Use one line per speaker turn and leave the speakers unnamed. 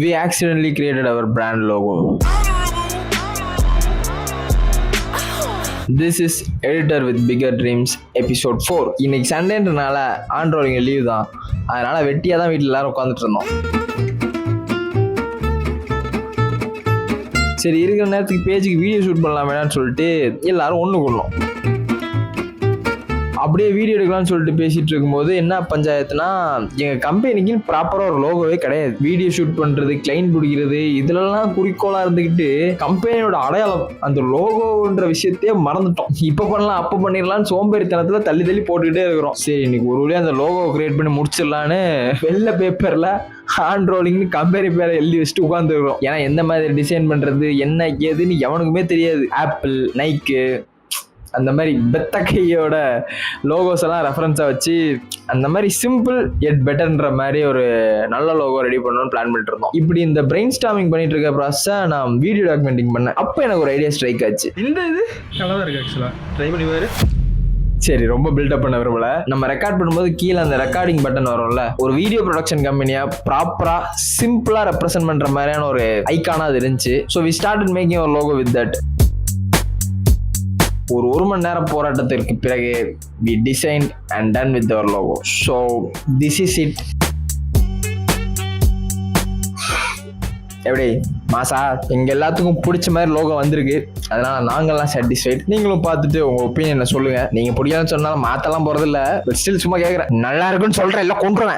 we accidentally created our brand logo. This is Editor with Bigger Dreams episode 4. இன்னைக்கு சண்டேன்றனால ஆண்ட்ராய்டிங் leave தான், அதனால வெட்டியாக தான் வீட்டில் எல்லாரும் உட்காந்துட்டு இருந்தோம். சரி, இருக்கிற நேரத்துக்கு பேஜுக்கு வீடியோ ஷூட் பண்ணலாம் வேணான்னு சொல்லிட்டு எல்லாரும் ஒன்று கொள்ளோம். அப்படியே வீடியோ எடுக்கலாம்னு சொல்லிட்டு பேசிட்டு இருக்கும்போது என்ன பஞ்சாயத்துனா, எங்கள் கம்பெனிக்குன்னு ப்ராப்பராக ஒரு லோகோவே கிடையாது. வீடியோ ஷூட் பண்ணுறது, கிளைண்ட் பிடிக்கிறது, இதுலலாம் குறிக்கோளாக இருந்துக்கிட்டு கம்பெனியோட அடையாளம் அந்த லோகோன்ற விஷயத்தையே மறந்துட்டோம். இப்போ பண்ணலாம் அப்போ பண்ணிடலான்னு சோம்பேறித்தனத்தில் தள்ளி போட்டுக்கிட்டே இருக்கிறோம். சரி, இன்னைக்கு ஒரு வழியாக அந்த லோகோ கிரியேட் பண்ணி முடிச்சிடலான்னு வெள்ளை பேப்பரில் ஹேண்ட்ரோலிங்னு கம்பெனி பேரை எழுதி வச்சுட்டு உட்காந்துருக்கிறோம். ஏன்னா எந்த மாதிரி டிசைன் பண்ணுறது என்ன ஏதுன்னு எவனுக்குமே தெரியாது. ஆப்பிள், நைக்கு அந்த மாதிரி பெத்த கையோட லோகோஸ் எல்லாம் ரெஃபரன்ஸாக வச்சு அந்த மாதிரி சிம்பிள் எட் பெட்டர்ன்ற மாதிரி ஒரு நல்ல லோகோ ரெடி பண்ணணும்னு பிளான் பண்ணிட்டு இருந்தோம். இப்படி இந்த பிரெயின் ஸ்டார்மிங் பண்ணிட்டு இருக்க ப்ராசஸை நான் வீடியோ டாக்குமெண்டிங் பண்ணேன். அப்போ எனக்கு ஒரு ஐடியா ஸ்ட்ரைக் ஆச்சு.
இந்த இது நல்லா தான் இருக்கு ஆக்சுவலாக, ட்ரை பண்ணி பாரு.
சரி, ரொம்ப பில்டப் பண்ண விரும்பல. நம்ம ரெக்கார்ட் பண்ணும்போது கீழே அந்த ரெக்கார்டிங் பட்டன் வரும்ல, ஒரு வீடியோ ப்ரொடக்ஷன் கம்பெனியா ப்ராப்பரா சிம்பிளா ரெப்ரசென்ட் பண்ற மாதிரியான ஒரு ஐக்கானா அது இருந்துச்சு. ஸோ வி ஸ்டார்டட் மேக்கிங் ஒரு லோகோ வித் தட். ஒரு மணி நேரம் போராட்டத்திற்கு பிறகு we designed and done with our logo. So this is it. எப்படி மாசா எங்க எல்லாத்துக்கும் பிடிச்ச மாதிரி லோகோ வந்திருக்கு. அதனால நாங்கெல்லாம் சாட்டிஸ்ஃபைட். நீங்களும் பார்த்துட்டு உங்க ஒப்பீனியனை சொல்லுங்க. நீங்க பிடிக்காதுன்னு சொன்னாலும் மாத்தலாம் போறது இல்ல, பட் ஸ்டில் சும்மா கேட்குறேன். நல்லா இருக்குன்னு சொல்றேன், எல்லாம் கொண்டுருவேன்.